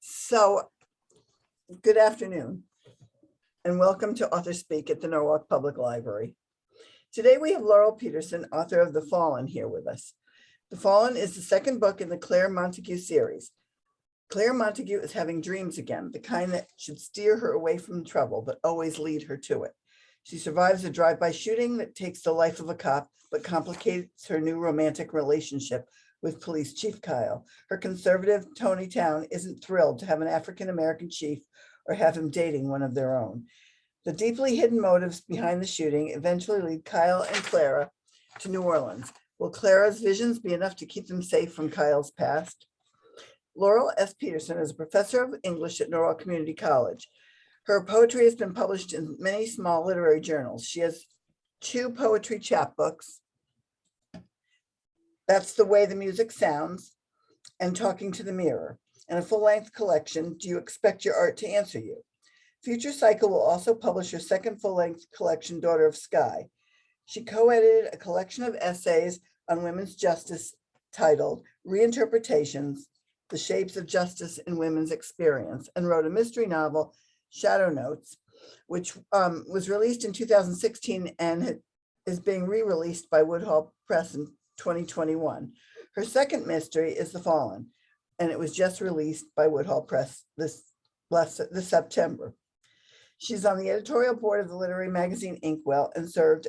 So, good afternoon, and welcome to Author Speak at the Norwalk Public Library. Today we have Laurel Peterson, author of The Fallen, here with us. The Fallen is the second book in the Claire Montague series. Claire Montague is having dreams again, the kind that should steer her away from trouble, but always lead her to it. She survives a drive-by shooting that takes the life of a cop, but complicates her new romantic relationship with Police Chief Kyle. Her conservative Tony Town isn't thrilled to have an African-American chief or have him dating one of their own. The deeply hidden motives behind the shooting eventually lead Kyle and Clara to New Orleans. Will Clara's visions be enough to keep them safe from Kyle's past? Laurel S. Peterson is a professor of English at Norwalk Community College. Her poetry has been published in many small literary journals. She has 2 poetry chapbooks, That's the Way the Music Sounds, and Talking to the Mirror, and a full-length collection, Do You Expect Your Art to Answer You? Futurecycle will also publish her second full-length collection, Daughter of Sky. She co-edited a collection of essays on women's justice titled Reinterpretations, The Shapes of Justice in Women's Experience, and wrote a mystery novel, Shadow Notes, which was released in 2016 and is being re-released by Woodhall Press in 2021. Her second mystery is The Fallen, and it was just released by Woodhall Press this September. She's on the editorial board of the literary magazine Inkwell and served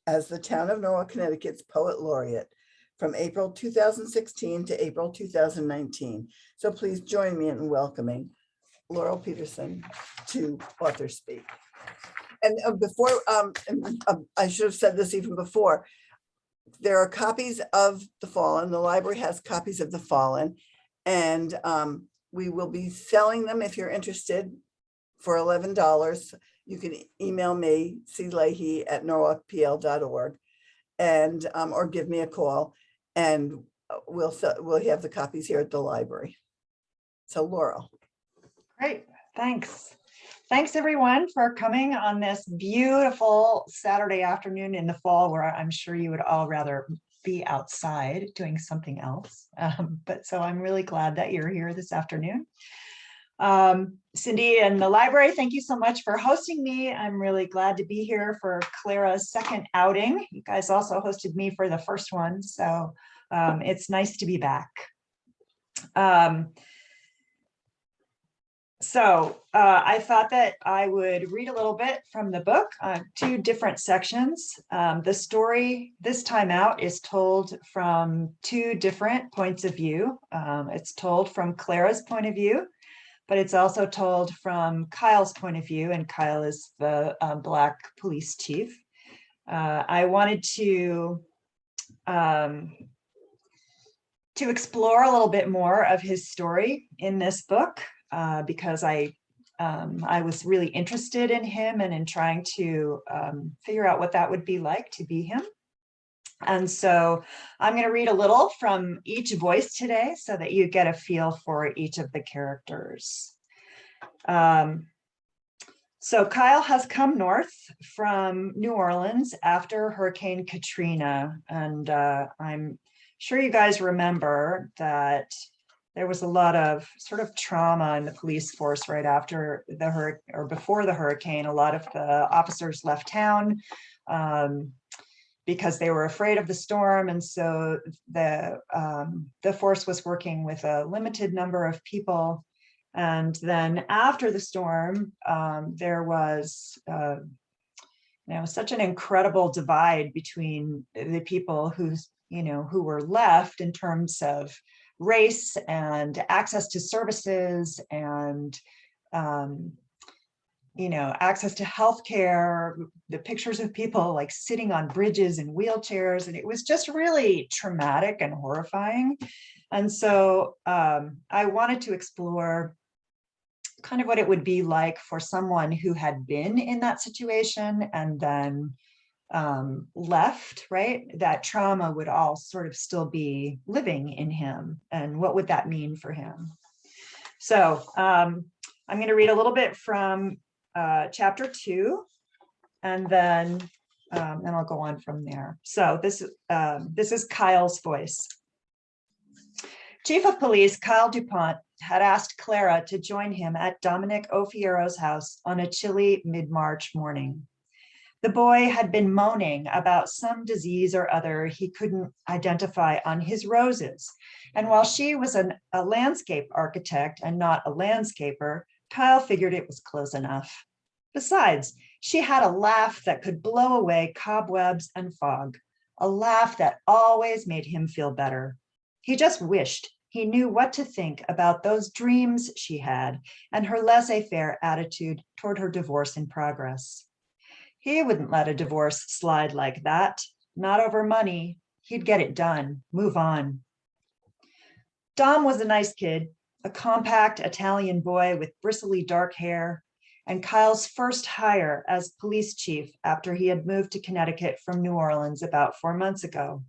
as the town of Norwalk, Connecticut's poet laureate from April 2016 to April 2019. So please join me in welcoming Laurel Peterson to Author Speak. And I should have said this even before, there are copies of The Fallen. The library has copies of The Fallen, and we will be selling them if you're interested for $11. You can email me, cleahy@norwalkpl.org, and or give me a call, and we'll have the copies here at the library. So Laurel. Great, thanks. Thanks everyone for coming on this beautiful Saturday afternoon in the fall, where I'm sure you would all rather be outside doing something else. But so I'm really glad that you're here this afternoon. Cindy and the library, thank you so much for hosting me. I'm really glad to be here for Clara's second outing. You guys also hosted me for the first one, so it's nice to be back. I thought that I would read a little bit from the book, 2 different sections. The story this time out is told from 2 different points of view. It's told from Clara's point of view, but it's also told from Kyle's point of view, and Kyle is the Black police chief. I wanted to explore a little bit more of his story in this book, because I was really interested in him and in trying to figure out what that would be like to be him. And so I'm going to read a little from each voice today so that you get a feel for each of the characters. So Kyle has come north from New Orleans after Hurricane Katrina, and I'm sure you guys remember that there was a lot of sort of trauma in the police force right after the before the hurricane. A lot of the officers left town because they were afraid of the storm, and so the force was working with a limited number of people. And then after the storm, there was such an incredible divide between the people who were left in terms of race and access to services and access to healthcare, the pictures of people like sitting on bridges in wheelchairs, and it was just really traumatic and horrifying. And so I wanted to explore kind of what it would be like for someone who had been in that situation and then left, right? That trauma would all sort of still be living in him, and what would that mean for him? So I'm going to read a little bit from chapter 2, and then I'll go on from there. So this is Kyle's voice. Chief of Police Kyle DuPont had asked Clara to join him at Dominic Ofiero's house on a chilly mid-March morning. The boy had been moaning about some disease or other he couldn't identify on his roses. And while she was a landscape architect and not a landscaper, Kyle figured it was close enough. Besides, she had a laugh that could blow away cobwebs and fog, a laugh that always made him feel better. He just wished he knew what to think about those dreams she had and her laissez-faire attitude toward her divorce in progress. He wouldn't let a divorce slide like that, not over money. He'd get it done, move on. Dom was a nice kid, a compact Italian boy with bristly dark hair, and Kyle's first hire as police chief after he had moved to Connecticut from New Orleans about 4 months ago.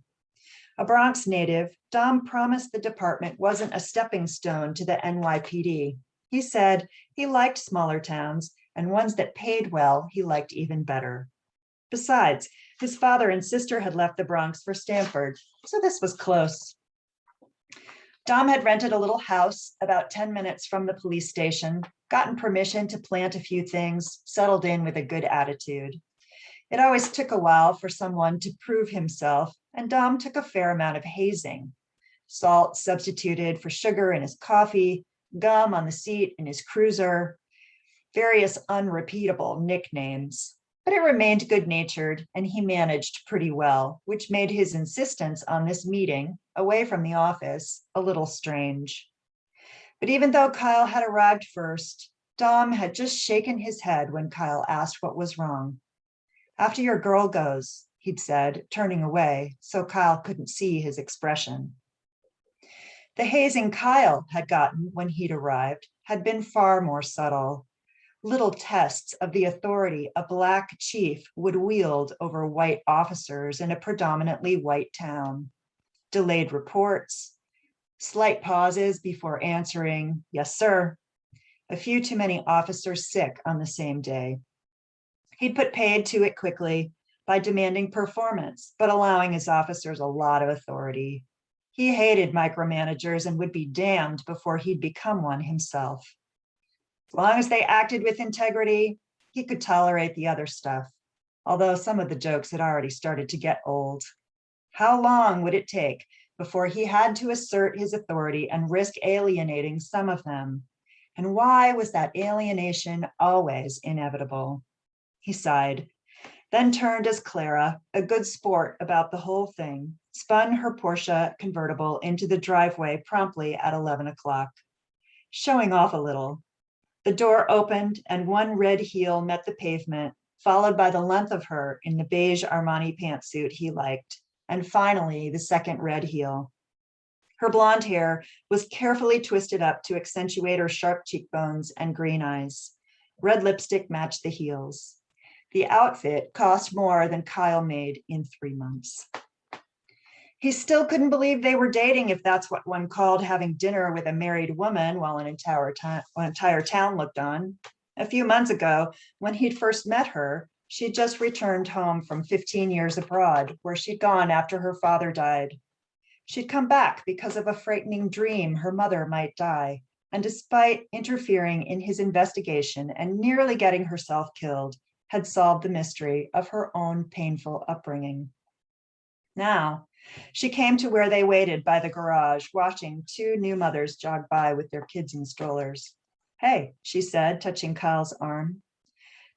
A Bronx native, Dom promised the department wasn't a stepping stone to the NYPD. He said he liked smaller towns, and ones that paid well he liked even better. Besides, his father and sister had left the Bronx for Stanford, so this was close. Dom had rented a little house about 10 minutes from the police station, gotten permission to plant a few things, settled in with a good attitude. It always took a while for someone to prove himself, and Dom took a fair amount of hazing. Salt substituted for sugar in his coffee, gum on the seat in his cruiser, various unrepeatable nicknames. But it remained good-natured, and he managed pretty well, which made his insistence on this meeting, away from the office, a little strange. But even though Kyle had arrived first, Dom had just shaken his head when Kyle asked what was wrong. "After your girl goes," he'd said, turning away so Kyle couldn't see his expression. The hazing Kyle had gotten when he'd arrived had been far more subtle. Little tests of the authority a Black chief would wield over white officers in a predominantly white town. Delayed reports, slight pauses before answering, "Yes, sir." A few too many officers sick on the same day. He'd put paid to it quickly by demanding performance, but allowing his officers a lot of authority. He hated micromanagers and would be damned before he'd become one himself. As long as they acted with integrity, he could tolerate the other stuff, although some of the jokes had already started to get old. How long would it take before he had to assert his authority and risk alienating some of them? And why was that alienation always inevitable? He sighed, then turned as Clara, a good sport about the whole thing, spun her Porsche convertible into the driveway promptly at 11 o'clock. Showing off a little. The door opened and one red heel met the pavement, followed by the length of her in the beige Armani pantsuit he liked, and finally the second red heel. Her blonde hair was carefully twisted up to accentuate her sharp cheekbones and green eyes. Red lipstick matched the heels. The outfit cost more than Kyle made in 3 months. He still couldn't believe they were dating, if that's what one called having dinner with a married woman while an entire town looked on. A few months ago, when he'd first met her, she'd just returned home from 15 years abroad, where she'd gone after her father died. She'd come back because of a frightening dream her mother might die, and despite interfering in his investigation and nearly getting herself killed, had solved the mystery of her own painful upbringing. Now, she came to where they waited by the garage, watching two new mothers jog by with their kids in strollers. "Hey," she said, touching Kyle's arm.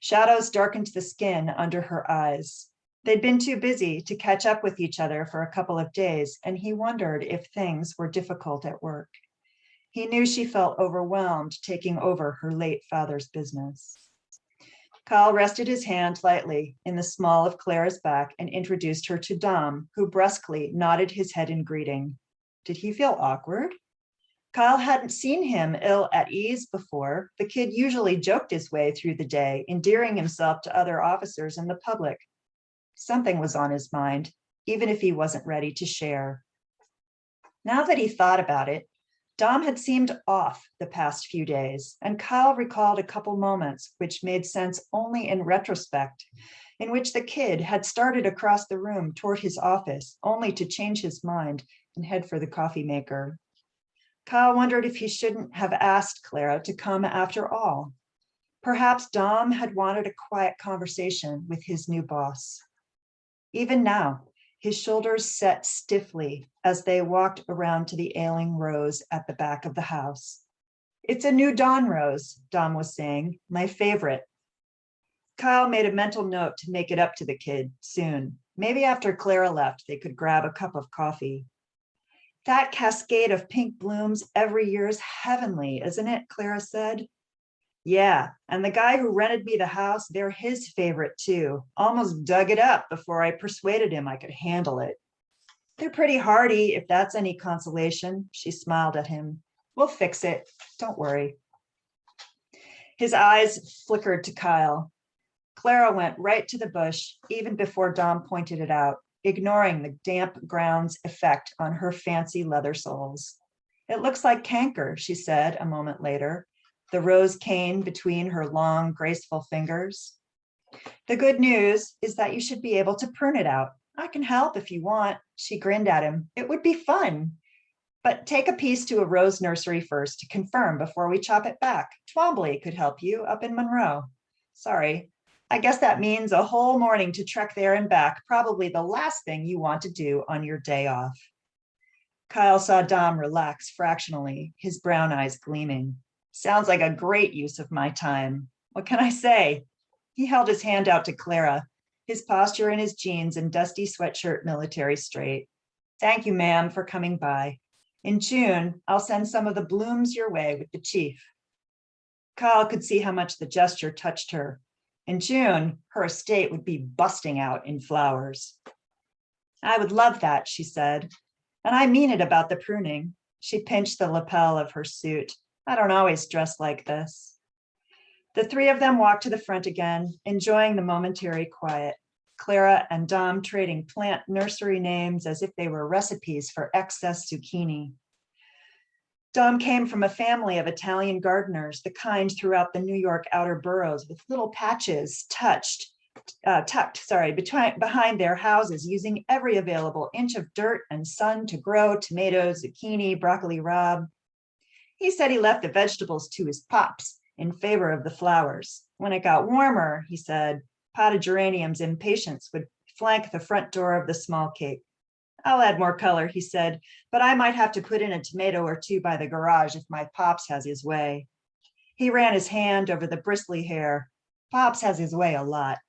Shadows darkened the skin under her eyes. They'd been too busy to catch up with each other for a couple of days, and he wondered if things were difficult at work. He knew she felt overwhelmed taking over her late father's business. Kyle rested his hand lightly in the small of Clara's back and introduced her to Dom, who brusquely nodded his head in greeting. Did he feel awkward? Kyle hadn't seen him ill at ease before. The kid usually joked his way through the day, endearing himself to other officers and the public. Something was on his mind, even if he wasn't ready to share. Now that he thought about it, Dom had seemed off the past few days, and Kyle recalled a couple moments which made sense only in retrospect, in which the kid had started across the room toward his office, only to change his mind and head for the coffee maker. Kyle wondered if he shouldn't have asked Clara to come after all. Perhaps Dom had wanted a quiet conversation with his new boss. Even now, his shoulders set stiffly as they walked around to the ailing Rose at the back of the house. "It's a new dawn, Rose," Dom was saying, "my favorite." Kyle made a mental note to make it up to the kid soon. Maybe after Clara left, they could grab a cup of coffee. "That cascade of pink blooms every year is heavenly, isn't it?" Clara said. "Yeah, and the guy who rented me the house, they're his favorite too. Almost dug it up before I persuaded him I could handle it." "They're pretty hardy, if that's any consolation." She smiled at him. "We'll fix it. Don't worry." His eyes flickered to Kyle. Clara went right to the bush even before Dom pointed it out, ignoring the damp ground's effect on her fancy leather soles. "It looks like canker," she said a moment later, the rose cane between her long, graceful fingers. "The good news is that you should be able to prune it out. I can help if you want." She grinned at him. "It would be fun. But take a piece to a rose nursery first to confirm before we chop it back. Twombly could help you up in Monroe." "Sorry, I guess that means a whole morning to trek there and back, probably the last thing you want to do on your day off." Kyle saw Dom relax fractionally, his brown eyes gleaming. "Sounds like a great use of my time. What can I say?" He held his hand out to Clara, his posture in his jeans and dusty sweatshirt military straight. "Thank you, ma'am, for coming by. In June, I'll send some of the blooms your way with the chief." Kyle could see how much the gesture touched her. In June, her estate would be busting out in flowers. "I would love that," she said. "And I mean it about the pruning." She pinched the lapel of her suit. "I don't always dress like this." The three of them walked to the front again, enjoying the momentary quiet. Clara and Dom trading plant nursery names as if they were recipes for excess zucchini. Dom came from a family of Italian gardeners, the kind throughout the New York outer boroughs, with little patches tucked behind their houses, using every available inch of dirt and sun to grow tomatoes, zucchini, broccoli rabe. He said he left the vegetables to his pops in favor of the flowers. When it got warmer, he said, potted geraniums in patience would flank the front door of the small cake. "I'll add more color," he said, "but I might have to put in a tomato or two by the garage if my Pops has his way." He ran his hand over the bristly hair. "Pops has his way a lot."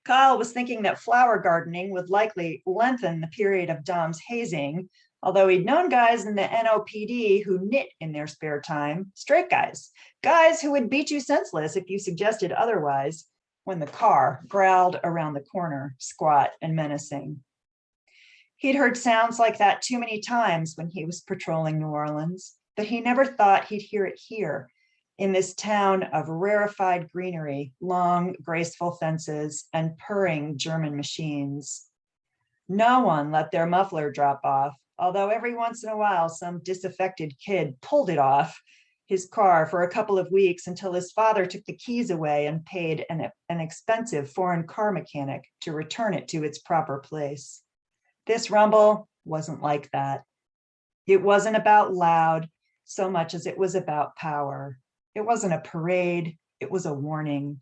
Kyle was thinking that flower gardening would likely lengthen the period of Dom's hazing, although he'd known guys in the NOPD who knit in their spare time, straight guys who would beat you senseless if you suggested otherwise, when the car growled around the corner, squat and menacing. He'd heard sounds like that too many times when he was patrolling New Orleans, but he never thought he'd hear it here, in this town of rarefied greenery, long, graceful fences, and purring German machines. No one let their muffler drop off, although every once in a while some disaffected kid pulled it off his car for a couple of weeks until his father took the keys away and paid an expensive foreign car mechanic to return it to its proper place. This rumble wasn't like that. It wasn't about loud so much as it was about power. It wasn't a parade, it was a warning.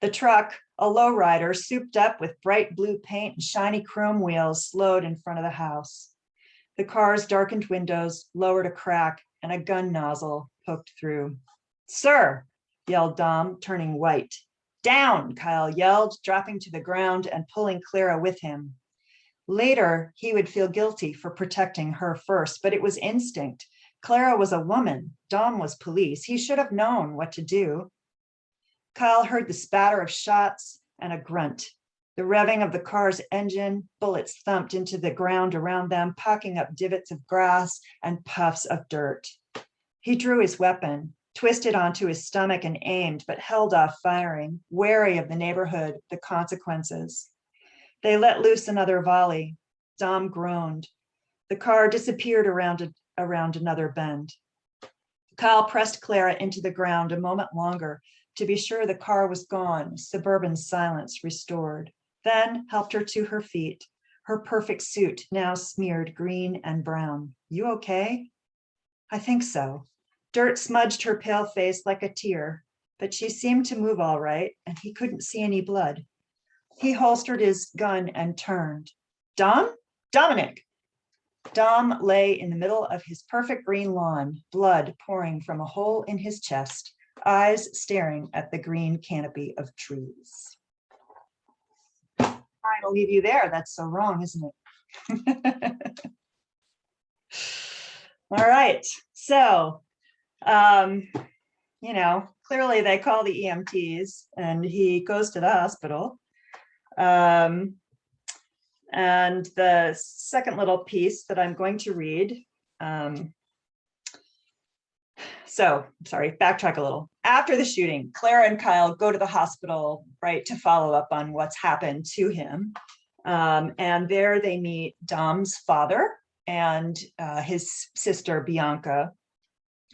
The truck, a lowrider souped up with bright blue paint and shiny chrome wheels, slowed in front of the house. The car's darkened windows lowered a crack and a gun nozzle poked through. "Sir," yelled Dom, turning white. "Down," Kyle yelled, dropping to the ground and pulling Clara with him. Later, he would feel guilty for protecting her first, but it was instinct. Clara was a woman. Dom was police. He should have known what to do. Kyle heard the spatter of shots and a grunt. The revving of the car's engine, bullets thumped into the ground around them, pocking up divots of grass and puffs of dirt. He drew his weapon, twisted onto his stomach and aimed, but held off firing, wary of the neighborhood, the consequences. They let loose another volley. Dom groaned. The car disappeared around another bend. Kyle pressed Clara into the ground a moment longer to be sure the car was gone, suburban silence restored, then helped her to her feet, her perfect suit now smeared green and brown. You okay? I think so. Dirt smudged her pale face like a tear, but she seemed to move all right, and he couldn't see any blood. He holstered his gun and turned. Dom? Dominic! Dom lay in the middle of his perfect green lawn, blood pouring from a hole in his chest, eyes staring at the green canopy of trees. I'll leave you there. That's so wrong, isn't it? All right. So, clearly they call the EMTs and he goes to the hospital. And the second little piece that I'm going to read. Backtrack a little. After the shooting, Clara and Kyle go to the hospital, right, to follow up on what's happened to him. And there they meet Dom's father and his sister, Bianca.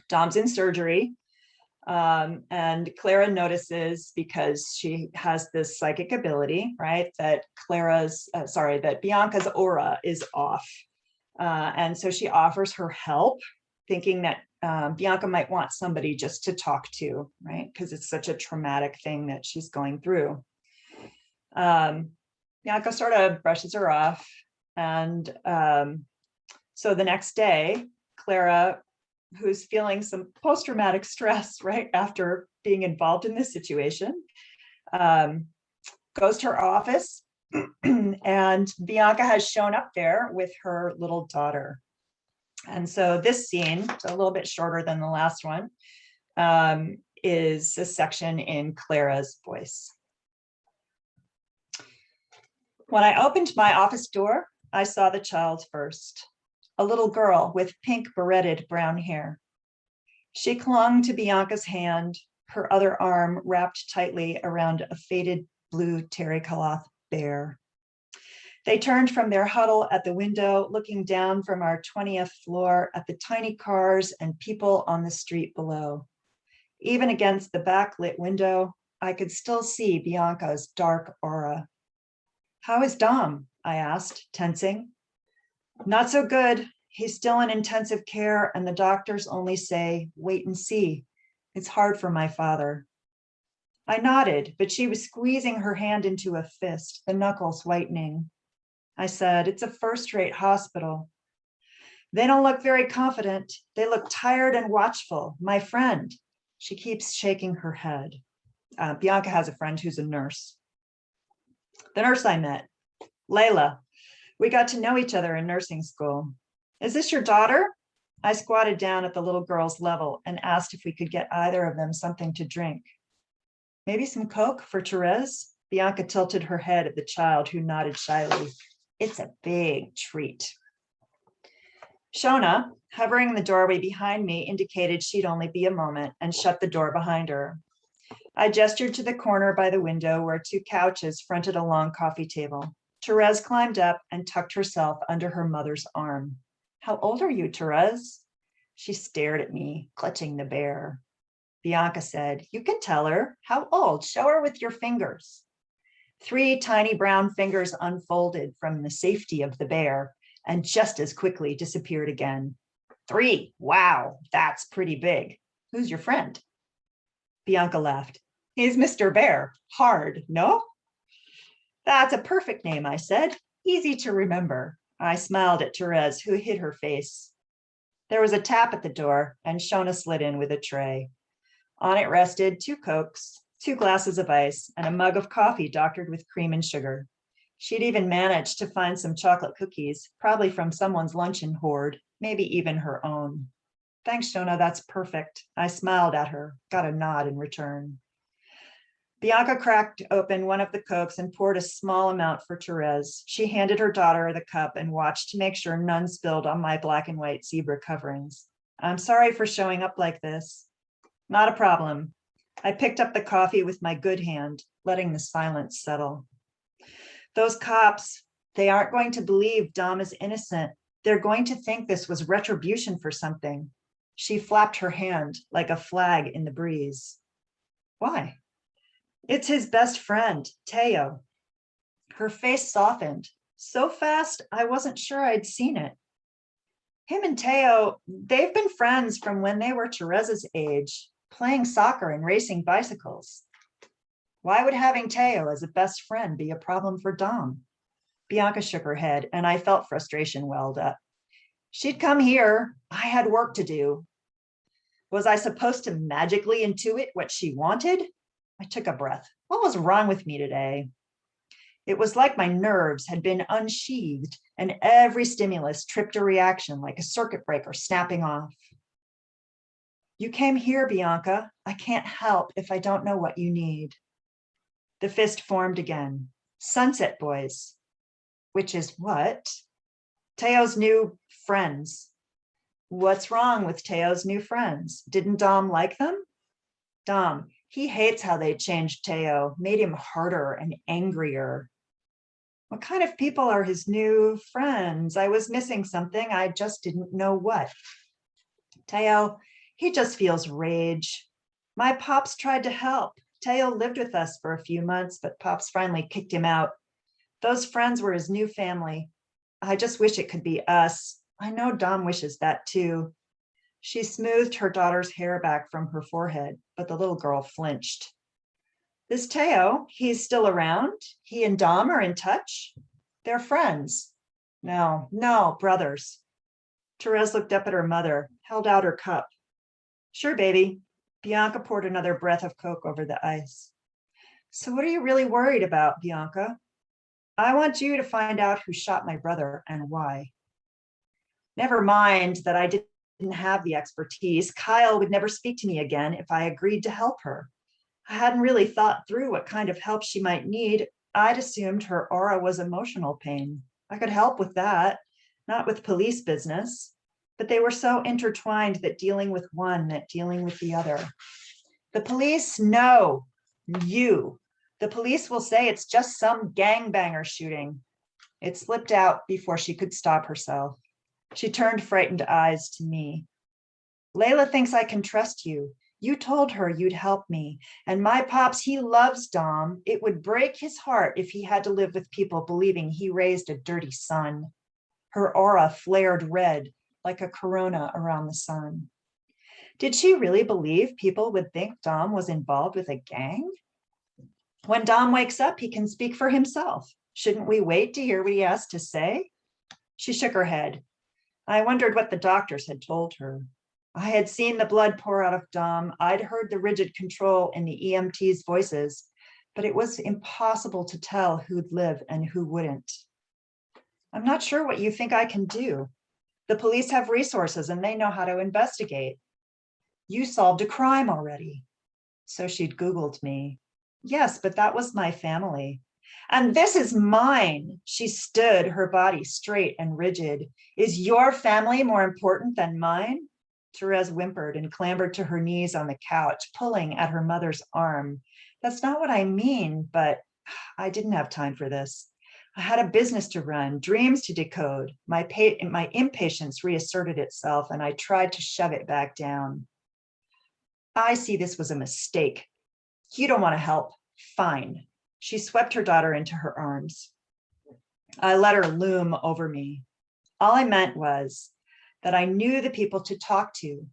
Dom's in surgery. And Clara notices, because she has this psychic ability, right, that Bianca's aura is off. And so she offers her help, thinking that Bianca might want somebody just to talk to, right? Because it's such a traumatic thing that she's going through. Bianca sort of brushes her off. And so the next day, Clara, who's feeling some post-traumatic stress, right, after being involved in this situation, goes to her office, and Bianca has shown up there with her little daughter. And so this scene, a little bit shorter than the last one, is a section in Clara's voice. When I opened my office door, I saw the child first, a little girl with pink barretted brown hair. She clung to Bianca's hand, her other arm wrapped tightly around a faded blue terry cloth bear. They turned from their huddle at the window, looking down from our 20th floor at the tiny cars and people on the street below. Even against the backlit window, I could still see Bianca's dark aura. How is Dom? I asked, tensing. Not so good. He's still in intensive care, and the doctors only say, wait and see. It's hard for my father. I nodded, but she was squeezing her hand into a fist, the knuckles whitening. I said, it's a first-rate hospital. They don't look very confident. They look tired and watchful. My friend. She keeps shaking her head. Bianca has a friend who's a nurse. The nurse I met, Layla. We got to know each other in nursing school. Is this your daughter? I squatted down at the little girl's level and asked if we could get either of them something to drink. Maybe some Coke for Therese? Bianca tilted her head at the child, who nodded shyly. It's a big treat. Shona, hovering in the doorway behind me, indicated she'd only be a moment and shut the door behind her. I gestured to the corner by the window where two couches fronted a long coffee table. Therese climbed up and tucked herself under her mother's arm. How old are you, Therese? She stared at me, clutching the bear. Bianca said, you can tell her. How old? Show her with your fingers. 3 tiny brown fingers unfolded from the safety of the bear and just as quickly disappeared again. 3, wow, that's pretty big. Who's your friend? Bianca laughed. He's Mr. Bear. Hard, no? That's a perfect name, I said. Easy to remember. I smiled at Therese, who hid her face. There was a tap at the door, and Shona slid in with a tray. On it rested 2 Cokes, 2 glasses of ice, and a mug of coffee doctored with cream and sugar. She'd even managed to find some chocolate cookies, probably from someone's luncheon hoard, maybe even her own. Thanks, Shona, that's perfect. I smiled at her, got a nod in return. Bianca cracked open one of the Cokes and poured a small amount for Therese. She handed her daughter the cup and watched to make sure none spilled on my black and white zebra coverings. I'm sorry for showing up like this. Not a problem. I picked up the coffee with my good hand, letting the silence settle. Those cops, they aren't going to believe Dom is innocent. They're going to think this was retribution for something. She flapped her hand like a flag in the breeze. Why? It's his best friend, Teo. Her face softened, So fast, I wasn't sure I'd seen it. Him and Teo, they've been friends from when they were Teresa's age, playing soccer and racing bicycles. Why would having Teo as a best friend be a problem for Dom? Bianca shook her head, and I felt frustration welled up. She'd come here. I had work to do. Was I supposed to magically intuit what she wanted? I took a breath. What was wrong with me today? It was like my nerves had been unsheathed and every stimulus tripped a reaction like a circuit breaker snapping off. You came here, Bianca. I can't help if I don't know what you need. The fist formed again. Sunset Boys. Which is what? Teo's new friends. What's wrong with Teo's new friends? Didn't Dom like them? Dom, he hates how they changed Teo, made him harder and angrier. What kind of people are his new friends? I was missing something. I just didn't know what. Teo, he just feels rage. My pops tried to help. Teo lived with us for a few months, but pops finally kicked him out. Those friends were his new family. I just wish it could be us. I know Dom wishes that too. She smoothed her daughter's hair back from her forehead, but the little girl flinched. This Teo, he's still around? He and Dom are in touch? They're friends. No, brothers. Therese looked up at her mother, held out her cup. Sure, baby. Bianca poured another breath of Coke over the ice. So what are you really worried about, Bianca? I want you to find out who shot my brother and why. Never mind that I didn't have the expertise. Kyle would never speak to me again if I agreed to help her. I hadn't really thought through what kind of help she might need. I'd assumed her aura was emotional pain. I could help with that, not with police business. But they were so intertwined that dealing with one meant dealing with the other. The police know you. The police will say it's just some gangbanger shooting. It slipped out before she could stop herself. She turned frightened eyes to me. Layla thinks I can trust you. You told her you'd help me. And my pops, he loves Dom. It would break his heart if he had to live with people believing he raised a dirty son. Her aura flared red like a corona around the sun. Did she really believe people would think Dom was involved with a gang? When Dom wakes up, he can speak for himself. Shouldn't we wait to hear what he has to say? She shook her head. I wondered what the doctors had told her. I had seen the blood pour out of Dom. I'd heard the rigid control in the EMT's voices, but it was impossible to tell who'd live and who wouldn't. I'm not sure what you think I can do. The police have resources and they know how to investigate. You solved a crime already. So she'd Googled me. Yes, but that was my family. And this is mine. She stood, her body straight and rigid. Is your family more important than mine? Therese whimpered and clambered to her knees on the couch, pulling at her mother's arm. That's not what I mean, but I didn't have time for this. I had a business to run, dreams to decode. My impatience reasserted itself, and I tried to shove it back down. I see this was a mistake. You don't want to help. Fine. She swept her daughter into her arms. I let her loom over me. All I meant was that I knew the people to talk to.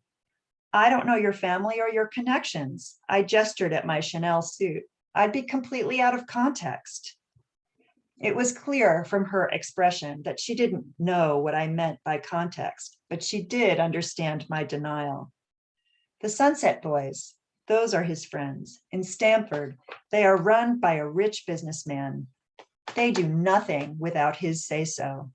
I don't know your family or your connections. I gestured at my Chanel suit. I'd be completely out of context. It was clear from her expression that she didn't know what I meant by context, but she did understand my denial. The Sunset Boys, those are his friends. In Stamford, they are run by a rich businessman. They do nothing without his say-so.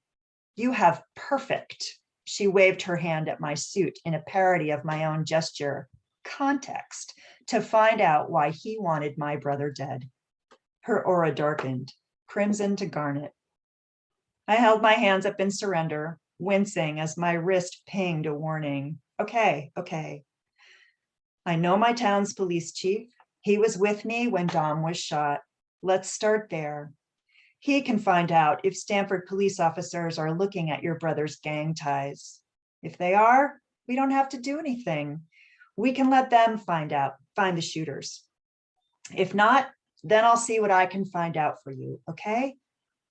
You have perfect, she waved her hand at my suit in a parody of my own gesture, context, to find out why he wanted my brother dead. Her aura darkened, crimson to garnet. I held my hands up in surrender, wincing as my wrist pinged a warning. Okay. I know my town's police chief. He was with me when Dom was shot. Let's start there. He can find out if Stamford police officers are looking at your brother's gang ties. If they are, we don't have to do anything. We can let them find the shooters. If not, then I'll see what I can find out for you, okay?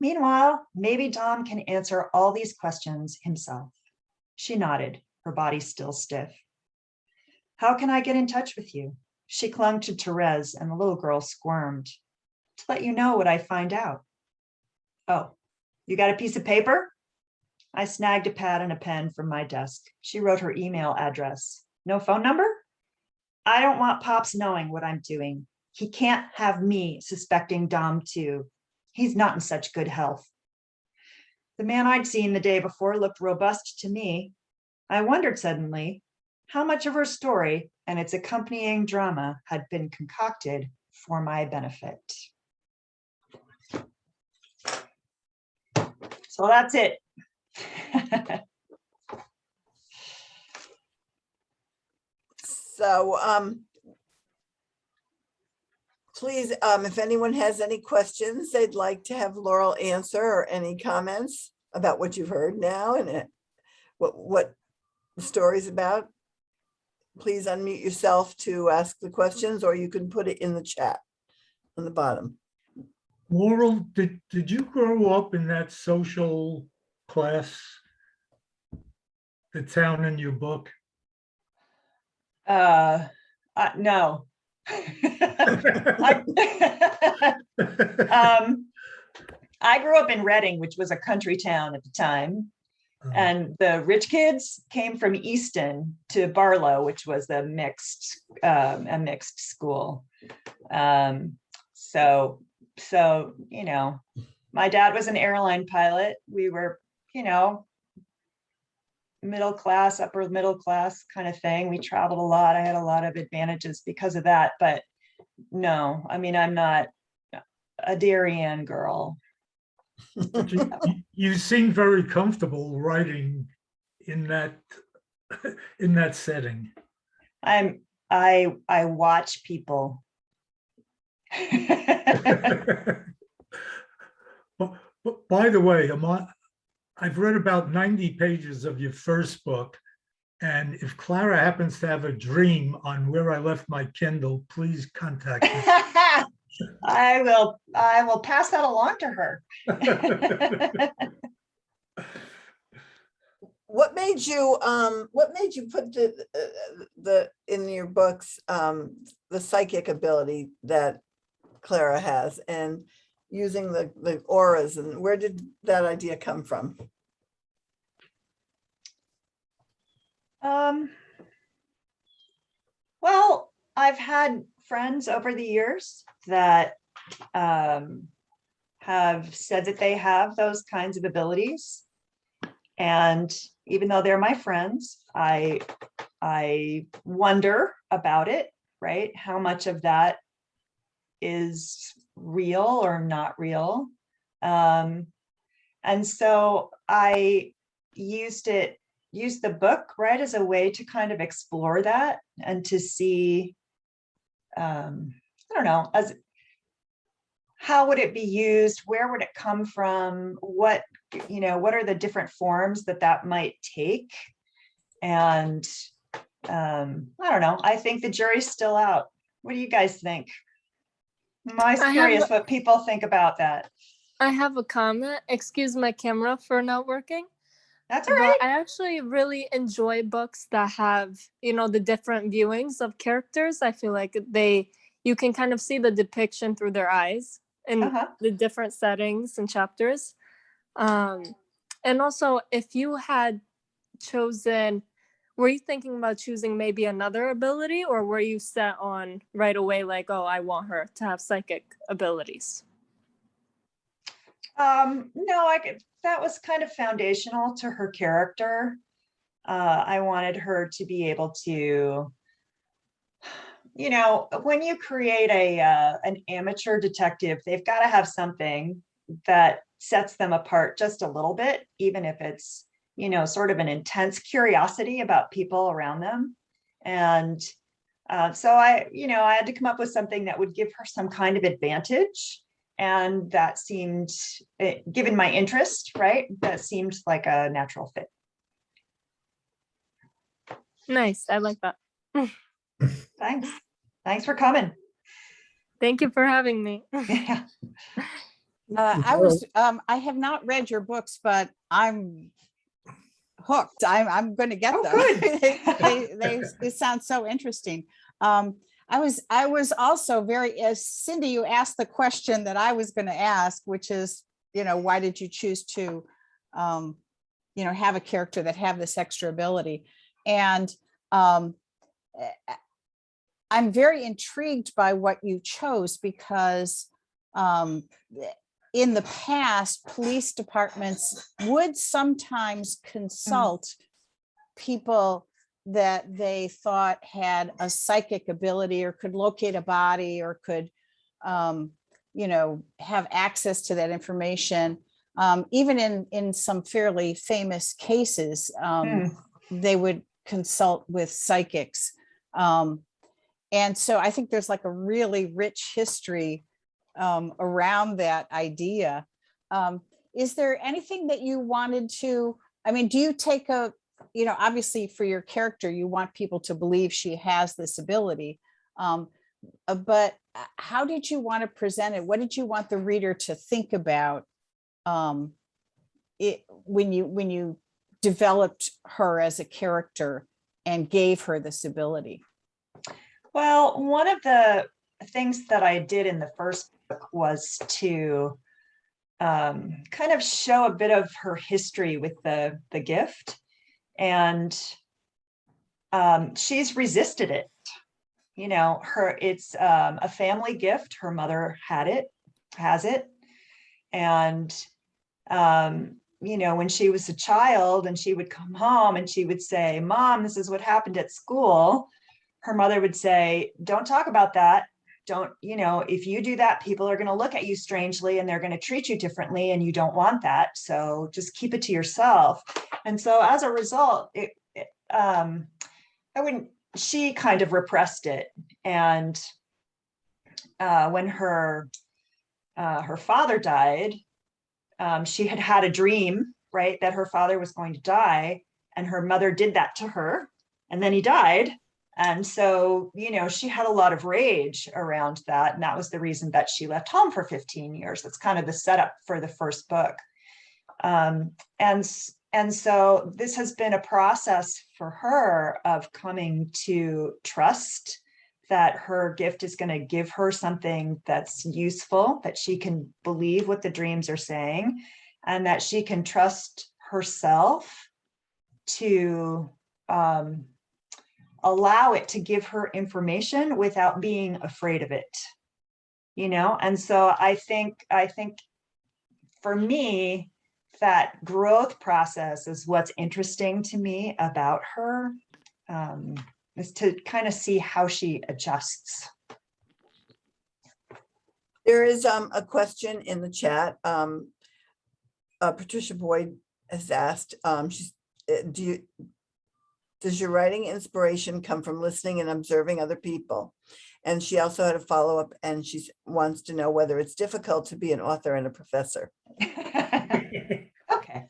Meanwhile, maybe Dom can answer all these questions himself. She nodded, her body still stiff. How can I get in touch with you? She clung to Therese and the little girl squirmed. To let you know what I find out. Oh, you got a piece of paper? I snagged a pad and a pen from my desk. She wrote her email address. No phone number? I don't want Pops knowing what I'm doing. He can't have me suspecting Dom too. He's not in such good health. The man I'd seen the day before looked robust to me. I wondered suddenly how much of her story and its accompanying drama had been concocted for my benefit. So that's it. So please, if anyone has any questions they'd like to have Laurel answer, or any comments about what you've heard now and what the story's about, please unmute yourself to ask the questions, or you can put it in the chat on the bottom. Laurel, did you grow up in that social class, the town in your book? No. I grew up in Reading, which was a country town at the time. And the rich kids came from Easton to Barlow, which was a mixed school. So, you know, my dad was an airline pilot. We were, you know, middle class, upper middle class kind of thing. We traveled a lot. I had a lot of advantages because of that. But no, I mean, I'm not a Darien girl. You seem very comfortable writing in that setting. I watch people. But by the way, I've read about 90 pages of your first book, and if Clara happens to have a dream on where I left my Kindle, please contact me. I will pass that along to her. What made you put the in your books the psychic ability that Clara has, and using the auras, and where did that idea come from? Well, I've had friends over the years that have said that they have those kinds of abilities. And even though they're my friends, I wonder about it, right? How much of that is real or not real? And so I used the book, right, as a way to kind of explore that and to see, I don't know, how would it be used? Where would it come from? What are the different forms that might take? And I don't know. I think the jury's still out. What do you guys think? I'm always curious what people think about that. I have a comment. Excuse my camera for not working. That's all right. But I actually really enjoy books that have, the different viewings of characters. I feel like you can kind of see the depiction through their eyes in the different settings and chapters. And also, if you had chosen, were you thinking about choosing maybe another ability, or were you set on right away, like, oh, I want her to have psychic abilities? No, that was kind of foundational to her character. I wanted her to be able to, when you create an amateur detective, they've got to have something that sets them apart just a little bit, even if it's, sort of an intense curiosity about people around them. And so I had to come up with something that would give her some kind of advantage. And that seemed, given my interest, right, that seemed like a natural fit. Nice. I like that. Thanks for coming. Thank you for having me. Yeah. I have not read your books, but I'm hooked. I'm going to get Oh, them. good. They sound so interesting. I was also very, as Cindy, you asked the question that I was going to ask, which is, why did you choose to, have a character that have this extra ability? And I'm very intrigued by what you chose because in the past, police departments would sometimes consult people that they thought had a psychic ability or could locate a body or could, have access to that information. Even in some fairly famous cases, they would consult with psychics. And so I think there's like a really rich history around that idea. Is there anything that you wanted to, do you take obviously for your character, you want people to believe she has this ability, but how did you want to present it? What did you want the reader to think about it when you developed her as a character and gave her this ability? Well, one of the things that I did in the first book was to kind of show a bit of her history with the gift, and she's resisted it. It's a family gift. Her mother has it, and when she was a child and she would come home and she would say, "Mom, this is what happened at school," her mother would say, "Don't talk about that. Don't, if you do that, people are going to look at you strangely and they're going to treat you differently, and you don't want that. So just keep it to yourself." And so as a result, she kind of repressed it. And when her father died, she had a dream, right, that her father was going to die, and her mother did that to her, and then he died. And so, she had a lot of rage around that. And that was the reason that she left home for 15 years. That's kind of the setup for the first book. And so this has been a process for her of coming to trust that her gift is going to give her something that's useful, that she can believe what the dreams are saying, and that she can trust herself to allow it to give her information without being afraid of it, And so I think for me, that growth process is what's interesting to me about her, is to kind of see how she adjusts. There is a question in the chat. Patricia Boyd has asked, does your writing inspiration come from listening and observing other people? And she also had a follow-up, and she wants to know whether it's difficult to be an author and a professor. Okay.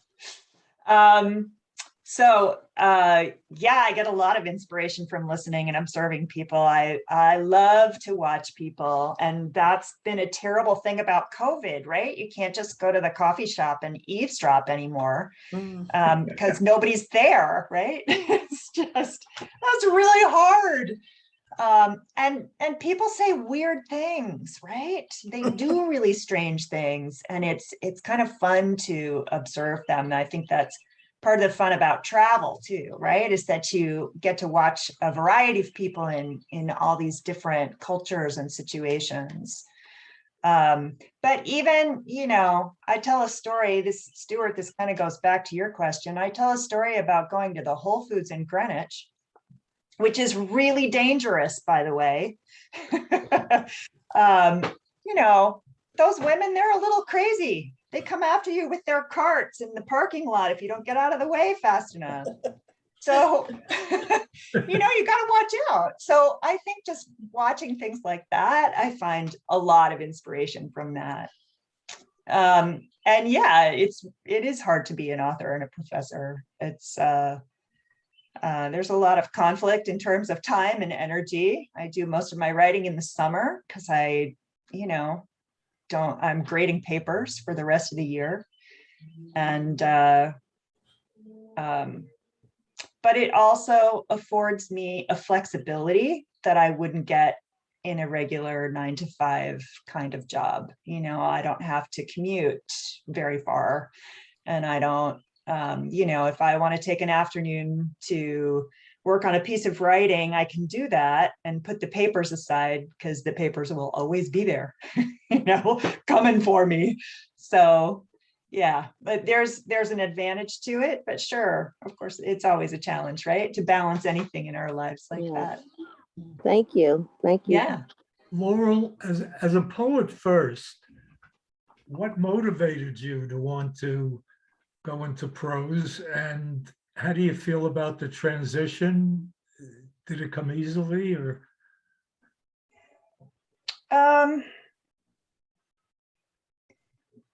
Yeah, I get a lot of inspiration from listening and observing people. I love to watch people, and that's been a terrible thing about COVID, right? You can't just go to the coffee shop and eavesdrop anymore, because nobody's there, right? That's really hard. And people say weird things, right? They do really strange things, and it's kind of fun to observe them. And I think that's part of the fun about travel too, right? Is that you get to watch a variety of people in all these different cultures and situations. But even, I tell a story, Stuart, this kind of goes back to your question. I tell a story about going to the Whole Foods in Greenwich, which is really dangerous, by the way. Those women, they're a little crazy. They come after you with their carts in the parking lot if you don't get out of the way fast enough. So, you got to watch out. So I think just watching things like that, I find a lot of inspiration from that. And yeah, it is hard to be an author and a professor. It's there's a lot of conflict in terms of time and energy. I do most of my writing in the summer because I I'm grading papers for the rest of the year. And, but it also affords me a flexibility that I wouldn't get in a regular 9 to 5 kind of job. I don't have to commute very far, and I don't, if I want to take an afternoon to work on a piece of writing, I can do that and put the papers aside, because the papers will always be there, coming for me. So yeah, but there's an advantage to it, but sure, of course, it's always a challenge, right? To balance anything in our lives like that. Thank you. Thank you. Yeah. Laurel, as a poet first, what motivated you to want to go into prose, and how do you feel about the transition? Did it come easily, or?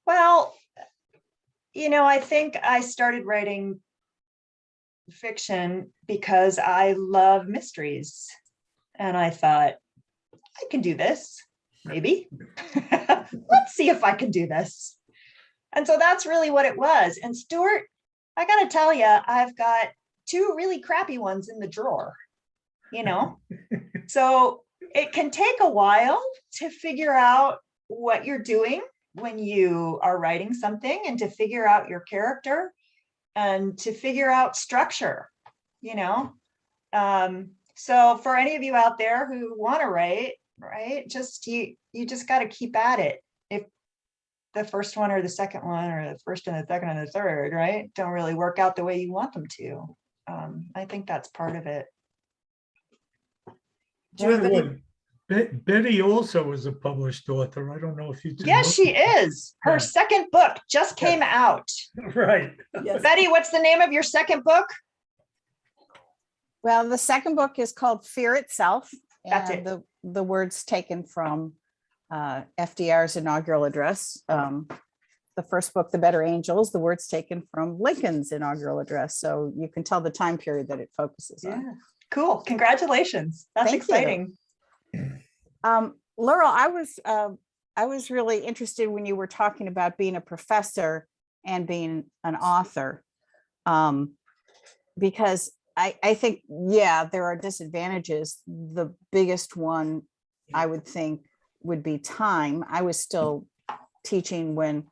Well, I think I started writing fiction because I love mysteries. And I thought, I can do this, maybe. Let's see if I can do this. And so that's really what it was. And Stuart, I got to tell you, I've got 2 really crappy ones in the drawer, So it can take a while to figure out what you're doing when you are writing something, and to figure out your character and to figure out structure, So for any of you out there who want to write, right, you just got to keep at it. If the first one or the second one, or the first and the second and the third, right, don't really work out the way you want them to, I think that's part of it. By the way, Bette also is a published author. I don't know if you two Yes, know. she is. Her second book just came out. Right. Yes. Bette, what's the name of your second book? Well, the second book is called Fear Itself. That's and it. The words taken from FDR's inaugural address. The first book, The Better Angels, the words taken from Lincoln's inaugural address. So you can tell the time period that it focuses on. Yeah, cool. Congratulations. That's Thank you. exciting. Laurel, I was really interested when you were talking about being a professor and being an author, because I think, there are disadvantages. The biggest one I would think would be time. I was still teaching when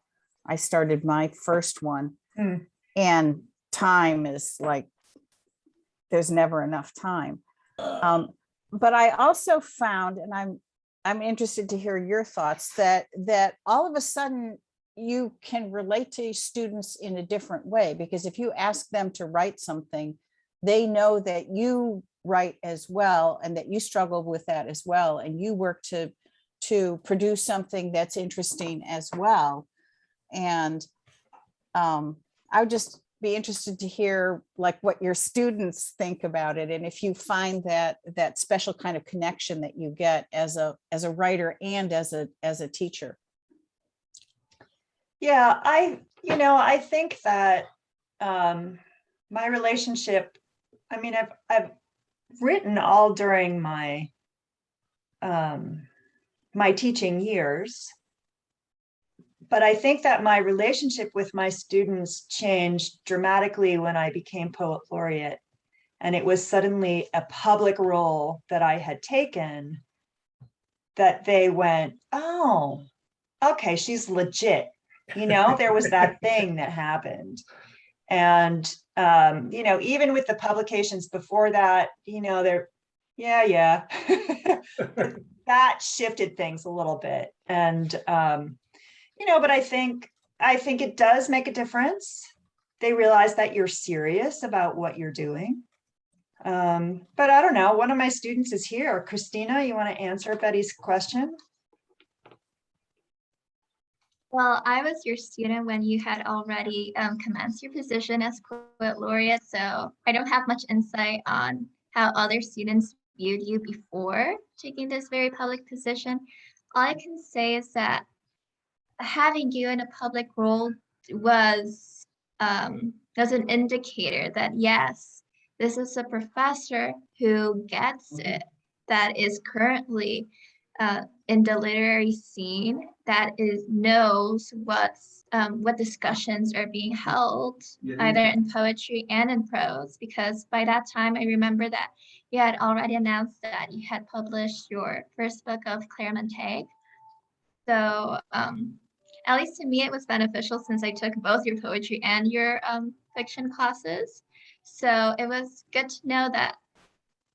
I started my first one, and time is like, there's never enough time. But I also found, and I'm interested to hear your thoughts, that all of a sudden you can relate to students in a different way, because if you ask them to write something, they know that you write as well, and that you struggle with that as well, and you work to produce something that's interesting as well. And I would just be interested to hear like what your students think about it, and if you find that special kind of connection that you get as a writer and as a teacher. Yeah, I think that my relationship, I've written all during my my teaching years, but I think that my relationship with my students changed dramatically when I became Poet Laureate. And it was suddenly a public role that I had taken, that they went, oh, okay, she's legit. There was that thing that happened. And, even with the publications before that, they're, yeah. That shifted things a little bit. And, but I think it does make a difference. They realize that you're serious about what you're doing. But I don't know, one of my students is here. Cristina, you want to answer Betty's question? Well, I was your student when you had already commenced your position as Poet Laureate, so I don't have much insight on how other students viewed you before taking this very public position. All I can say is that having you in a public role was an indicator that yes, this is a professor who gets it, that is currently in the literary scene that knows what discussions are being held, either in poetry and in prose, because by that time I remember that you had already announced that you had published your first book of Claire Montague. So at least to me, it was beneficial since I took both your poetry and your fiction classes. So it was good to know that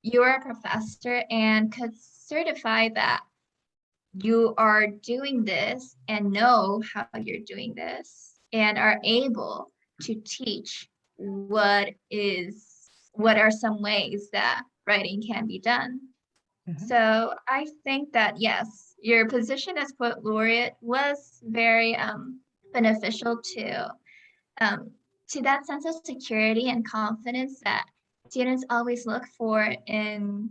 you're a professor and could certify that you are doing this and know how you're doing this and are able to teach what are some ways that writing can be done. So I think that, yes, your position as poet laureate was very beneficial to that sense of security and confidence that students always look for in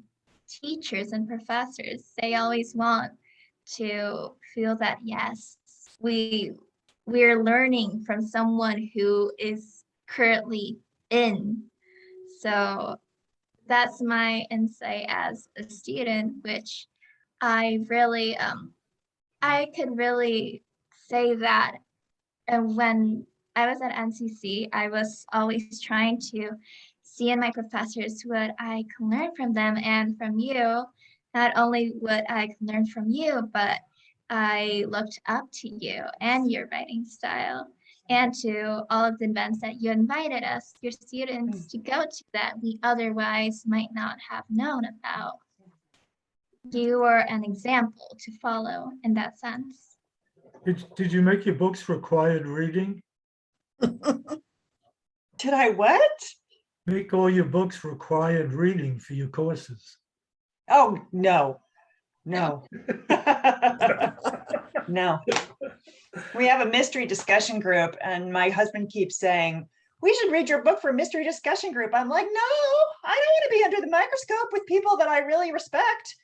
teachers and professors. They always want to feel that, yes, we're learning from someone who is currently in. So that's my insight as a student, which I really I could really say that. And when I was at NCC, I was always trying to see in my professors what I can learn from them and from you. Not only what I can learn from you, but I looked up to you and your writing style and to all of the events that you invited us, your students, to go to that we otherwise might not have known about. You are an example to follow in that sense. Did you make your books required reading? Did I what? Make all your books required reading for your courses? Oh, no. No. No. We have a mystery discussion group and my husband keeps saying, we should read your book for a mystery discussion group. I'm like, no, I don't want to be under the microscope with people that I really respect.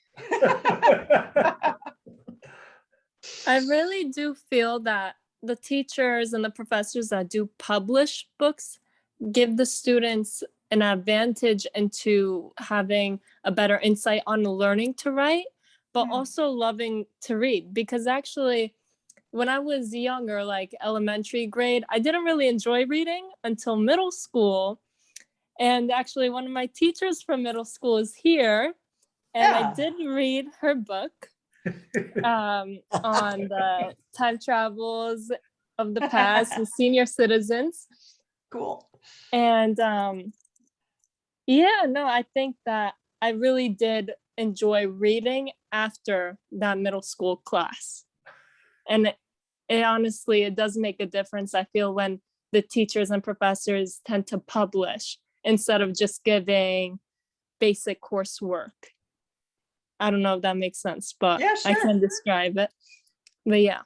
I really do feel that the teachers and the professors that do publish books give the students an advantage into having a better insight on learning to write, but also loving to read. Because actually, when I was younger, like elementary grade, I didn't really enjoy reading until middle school. And actually, one of my teachers from middle school is here. And I did read her book on the time travels of the past and senior citizens. Cool. And yeah, no, I think that I really did enjoy reading after that middle school class. And it honestly, it does make a difference, I feel, when the teachers and professors tend to publish instead of just giving basic coursework. I don't know if that makes sense, but yeah, sure. I can describe it. But yeah.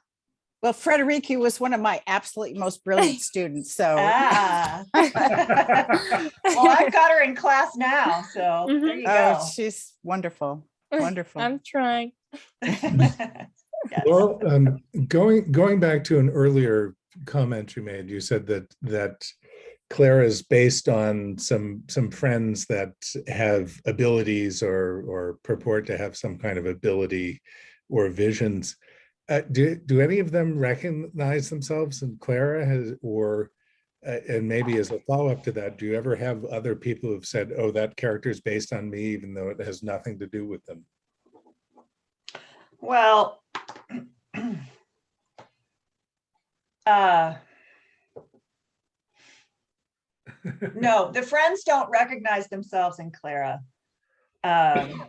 Well, Frederica was one of my absolutely most brilliant students. So well, I've got her in class now. So there you go. Oh, she's wonderful. Wonderful. I'm trying. Yes. Laurel, going back to an earlier comment you made, you said that Clara is based on some friends that have abilities or purport to have some kind of ability or visions. Do any of them recognize themselves in Clara? And maybe as a follow-up to that, do you ever have other people who've said, oh, that character is based on me, even though it has nothing to do with them? Well, no, the friends don't recognize themselves in Clara. Anne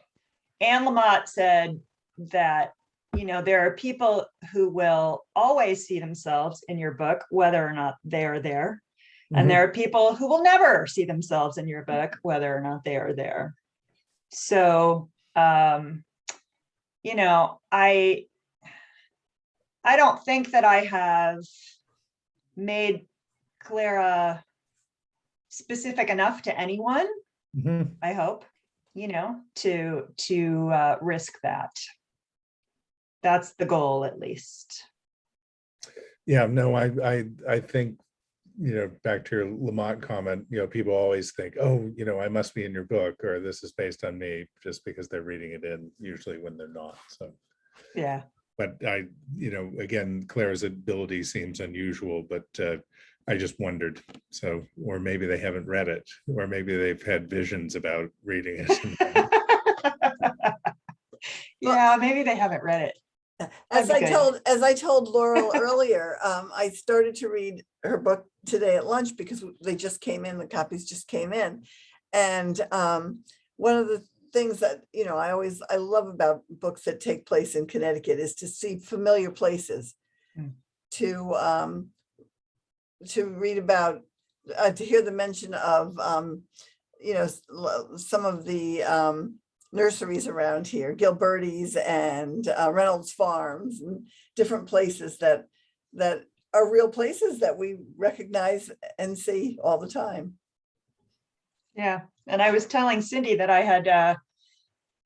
Lamott said that, you know, there are people who will always see themselves in your book, whether or not they are there. Mm-hmm. And there are people who will never see themselves in your book, whether or not they are there. So, you know, I don't think that I have made Clara specific enough to anyone. Mm-hmm. I hope, you know, to risk that. That's the goal, at least. Yeah, no, I think, you know, back to your Lamont comment, you know, people always think, oh, you know, I must be in your book, or this is based on me, just because they're reading it in, usually when they're not. So Yeah. But again, Clara's ability seems unusual, but I just wondered. So, or maybe they haven't read it, or maybe they've had visions about reading it. Yeah, maybe they haven't read it. As That'd be good. I told Laurel earlier, I started to read her book today at lunch because they just came in, the copies just came in. And one of the things that, I love about books that take place in Connecticut is to see familiar places, to read about, to hear the mention of, some of the nurseries around here, Gilberti's and Reynolds Farms, and different places that are real places that we recognize and see all the time. Yeah, and I was telling Cindy that I had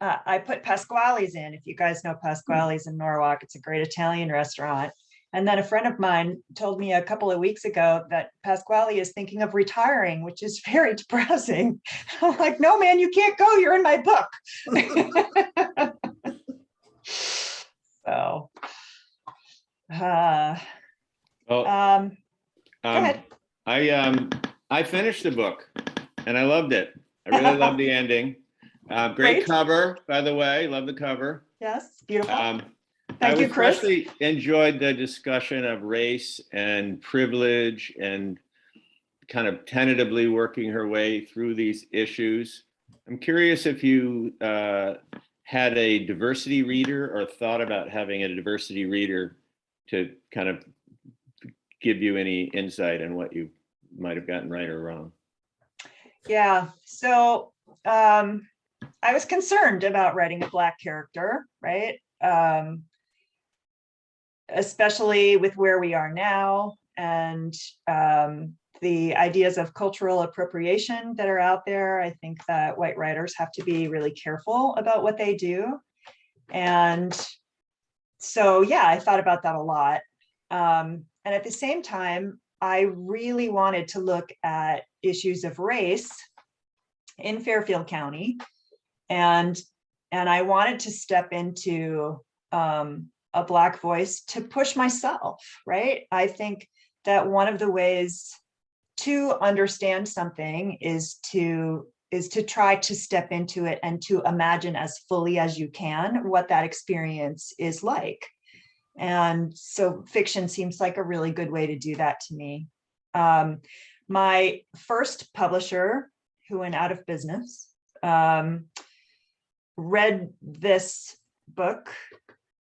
I put Pasquale's in. If you guys know Pasquale's in Norwalk, it's a great Italian restaurant. And then a friend of mine told me a couple of weeks ago that Pasquale is thinking of retiring, which is very depressing. I'm like, no, man, you can't go. You're in my book. So, Well, go ahead. I finished the book and I loved it. I really loved the ending. Great Great. cover, by the way. Love the cover. Yes, beautiful. I Thank you, Chris. especially enjoyed the discussion of race and privilege and kind of tentatively working her way through these issues. I'm curious if you had a diversity reader or thought about having a diversity reader to kind of give you any insight on what you might have gotten right or wrong. Yeah, so I was concerned about writing a Black character, right? Especially with where we are now and the ideas of cultural appropriation that are out there. I think that white writers have to be really careful about what they do. And so, yeah, I thought about that a lot. And at the same time, I really wanted to look at issues of race in Fairfield County. And I wanted to step into a Black voice to push myself, right? I think that one of the ways to understand something is to try to step into it and to imagine as fully as you can what that experience is like. And so fiction seems like a really good way to do that to me. My first publisher, who went out of business, read this book,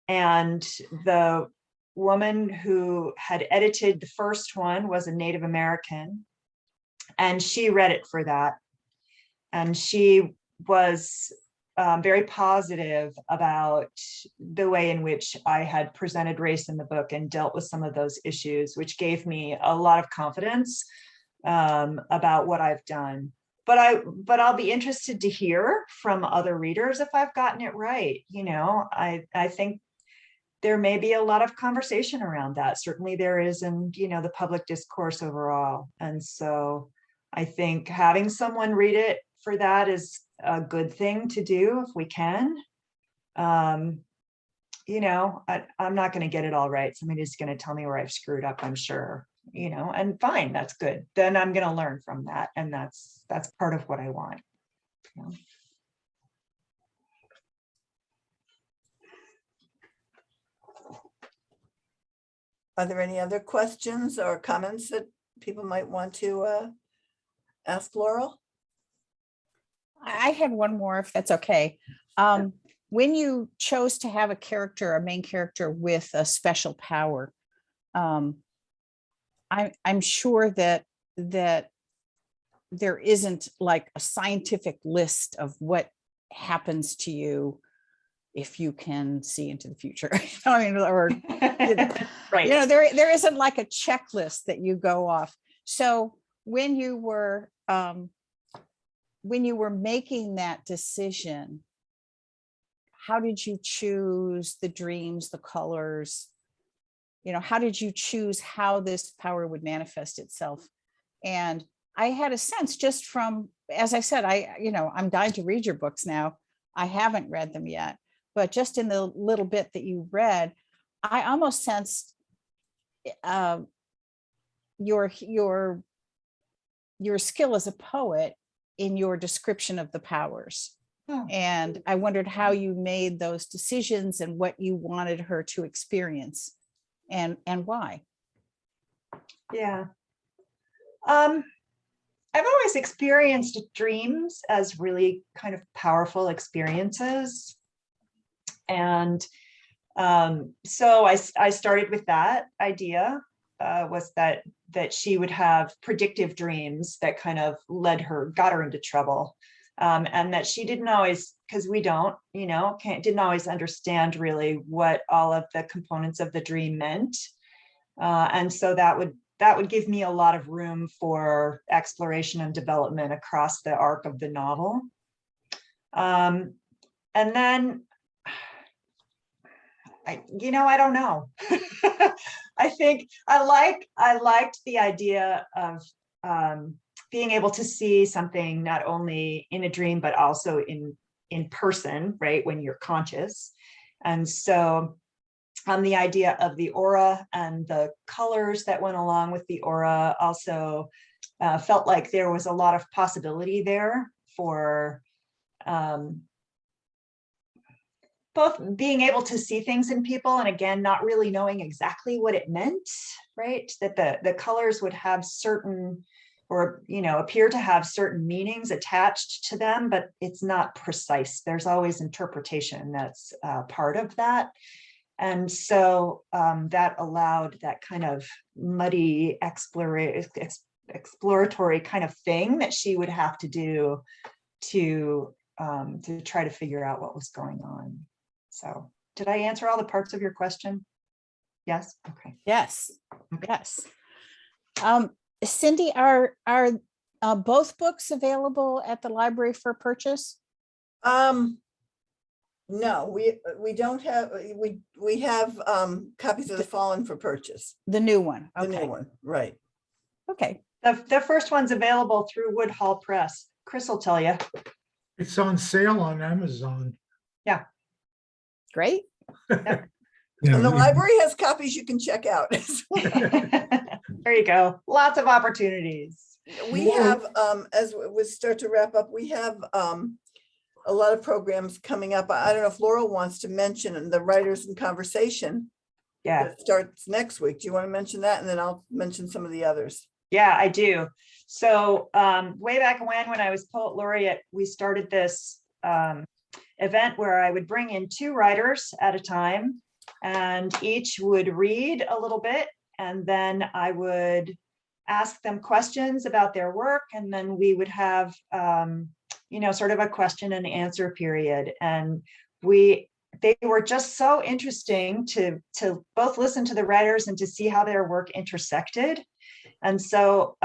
and the woman who had edited the first one was a Native American, and she read it for that. And she was very positive about the way in which I had presented race in the book and dealt with some of those issues, which gave me a lot of confidence about what I've done. But I'll be interested to hear from other readers if I've gotten it right. I think there may be a lot of conversation around that. Certainly there is in, the public discourse overall. And so I think having someone read it for that is a good thing to do if we can. I'm not going to get it all right. Somebody's going to tell me where I've screwed up, I'm sure, and fine, that's good. Then I'm going to learn from that. And that's part of what I want. Are there any other questions or comments that people might want to ask Laurel? I had one more, if that's okay. When you chose to have a main character with a special power, I'm sure that there isn't like a scientific list of what happens to you if you can see into the future. Right. There isn't like a checklist that you go off. So when you were making that decision, how did you choose the dreams, the colors? How did you choose how this power would manifest itself? And I had a sense just from, as I said, I'm dying to read your books now. I haven't read them yet, but just in the little bit that you read, I almost sensed your skill as a poet in your description of the powers. Oh. And I wondered how you made those decisions and what you wanted her to experience and why. Yeah. I've always experienced dreams as really kind of powerful experiences. And so I started with that idea, was that she would have predictive dreams that kind of got her into trouble. And that she didn't always, because we don't, didn't always understand really what all of the components of the dream meant. And so that would give me a lot of room for exploration and development across the arc of the novel. And then, I don't know. I think I liked the idea of being able to see something not only in a dream, but also in person, right, when you're conscious. And so the idea of the aura and the colors that went along with the aura also felt like there was a lot of possibility there for both being able to see things in people, and again, not really knowing exactly what it meant, right? That the colors would have certain, or appear to have certain meanings attached to them, but it's not precise. There's always interpretation that's part of that. And so that allowed that kind of muddy exploratory kind of thing that she would have to do to try to figure out what was going on. So did I answer all the parts of your question? Yes. Okay. Yes. Yes. Cindy, are both books available at the library for purchase? No, we don't have, we have copies of The Fallen for purchase. The new one. The Okay. new one, right. Okay. The first one's available through Woodhall Press. Chris will tell you. It's on sale on Amazon. Yeah. Great. Yeah, And the we- library has copies you can check out. There you go. Lots of opportunities. We have, as we start to wrap up, we have a lot of programs coming up. I don't know if Laurel wants to mention the Writers in Conversation. Yeah. That starts next week. Do you want to mention that? And then I'll mention some of the others. Yeah, I do. So way back when I was Poet Laureate, we started this event where I would bring in 2 writers at a time, and each would read a little bit, and then I would ask them questions about their work, and then we would have sort of a question and answer period. And they were just so interesting to both listen to the writers and to see how their work intersected. And so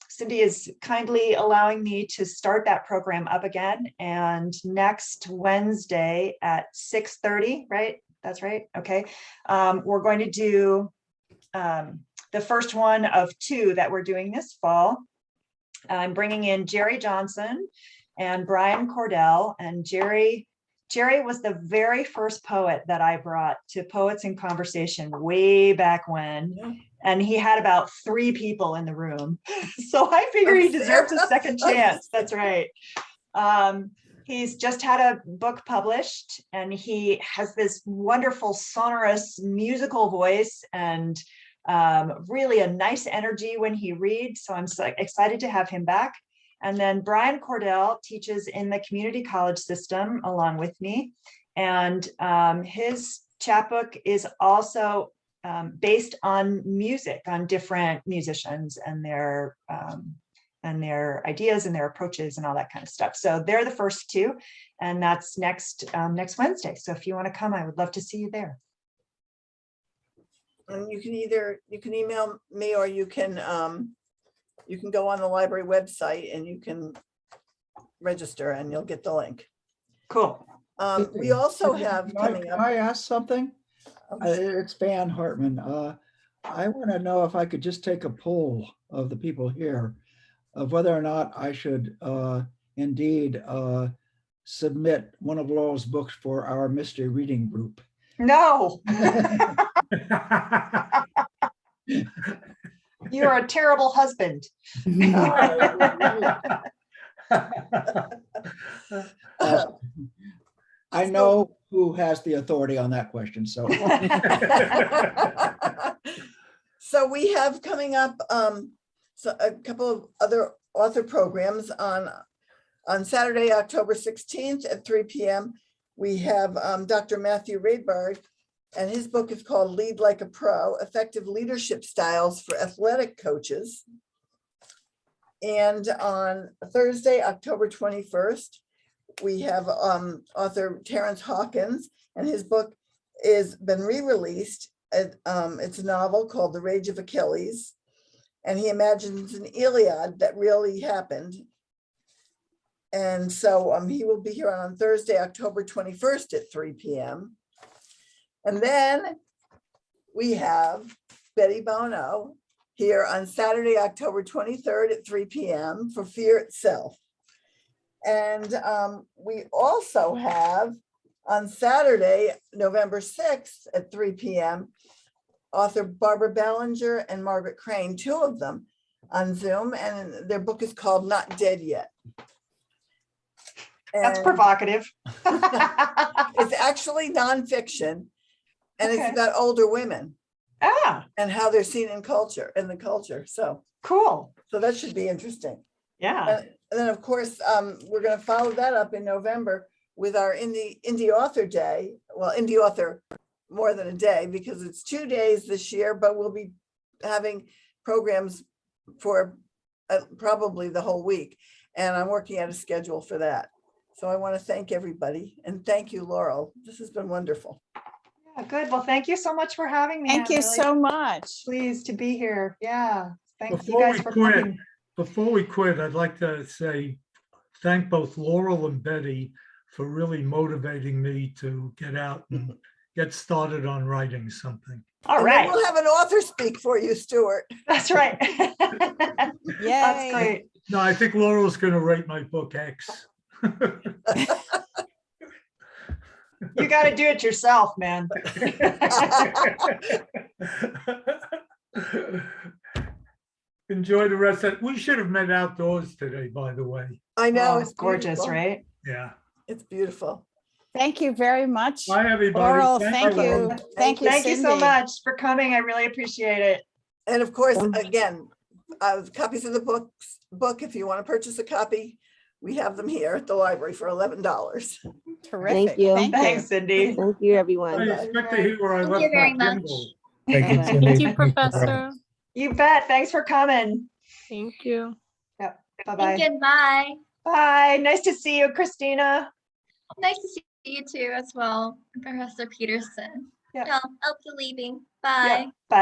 Cindy is kindly allowing me to start that program up again. And next Wednesday at 6:30, right? That's right. Okay. We're going to do the first one of 2 that we're doing this fall. I'm bringing in Jerry Johnson and Brian Cordell. And Jerry was the very first poet that I brought to Poets in Conversation way back when. Yeah. And he had about 3 people in the room. So I figure he deserves a second chance. That's right. He's just had a book published, and he has this wonderful sonorous musical voice and really a nice energy when he reads. So I'm so excited to have him back. And then Brian Cordell teaches in the community college system along with me. And his chapbook is also based on music, on different musicians and their ideas and their approaches and all that kind of stuff. So they're the first 2, and that's next Wednesday. So if you want to come, I would love to see you there. And you can email me, or you can go on the library website and you can register and you'll get the link. Cool. We also have coming up. Can I ask something? It's Van Hartmann. I want to know if I could just take a poll of the people here of whether or not I should indeed submit one of Laurel's books for our mystery reading group. No. You're a terrible husband. I know who has the authority on that question, so. So we have coming up so a couple of other author programs on Saturday, October 16th at 3 p.m. We have Dr. Matthew Raidbard, and his book is called Lead Like a Pro, Effective Leadership Styles for Athletic Coaches. And on Thursday, October 21st, we have author Terrence Hawkins, and his book is been re-released. It's a novel called The Rage of Achilles, and he imagines an Iliad that really happened. And so he will be here on Thursday, October 21st at 3 p.m. And then we have Bette Bono here on Saturday, October 23rd at 3 p.m. for Fear Itself. And we also have on Saturday, November 6th at 3 p.m., author Barbara Ballinger and Margaret Crane, two of them on Zoom, and their book is called Not Dead Yet. That's And provocative. it's actually nonfiction, and Okay. it's about older women Ah, and how they're seen in the culture. So cool. that should be interesting. Yeah. And then, of course, we're going to follow that up in November with our Indie Author Day. Well, Indie Author more than a day, because it's 2 days this year, but we'll be having programs for probably the whole week. And I'm working out a schedule for that. So I want to thank everybody, and thank you, Laurel. This has been wonderful. Yeah, good. Well, thank you so much for having me. Thank I'm you really so much. pleased to be here. Yeah. Thank you Before guys we for quit, coming. I'd like to say, thank both Laurel and Bette for really motivating me to get out and get started on writing something. All And then right. we'll have an author speak for you, Stuart. That's right. Yay. That's great. No, I think Laurel's going to rate my book X. You got to do it yourself, man. Enjoy the rest of it. We should have met outdoors today, by the way. I know, Oh, it's gorgeous, beautiful. right? Yeah. It's beautiful. Thank you very much. Bye, everybody. Laurel, thank you. Laurel. Thank you, Thank you so Cindy. much for coming. I really appreciate it. And of course, again, copies of the book, if you want to purchase a copy, we have them here at the library for $11. Terrific. you. Thank Thanks, Cindy. Thank you, I everyone. expect to hear where I Thank you left very my much. Kindle. Thank you, Bye-bye. Cindy. Thank you, Professor. You bet. Thanks for coming. Thank you. Yep. And Bye-bye. goodbye. Bye. Nice to see you, Cristina. Nice to see you too as well, Professor Peterson. Yeah. I'll be leaving. Bye. Bye.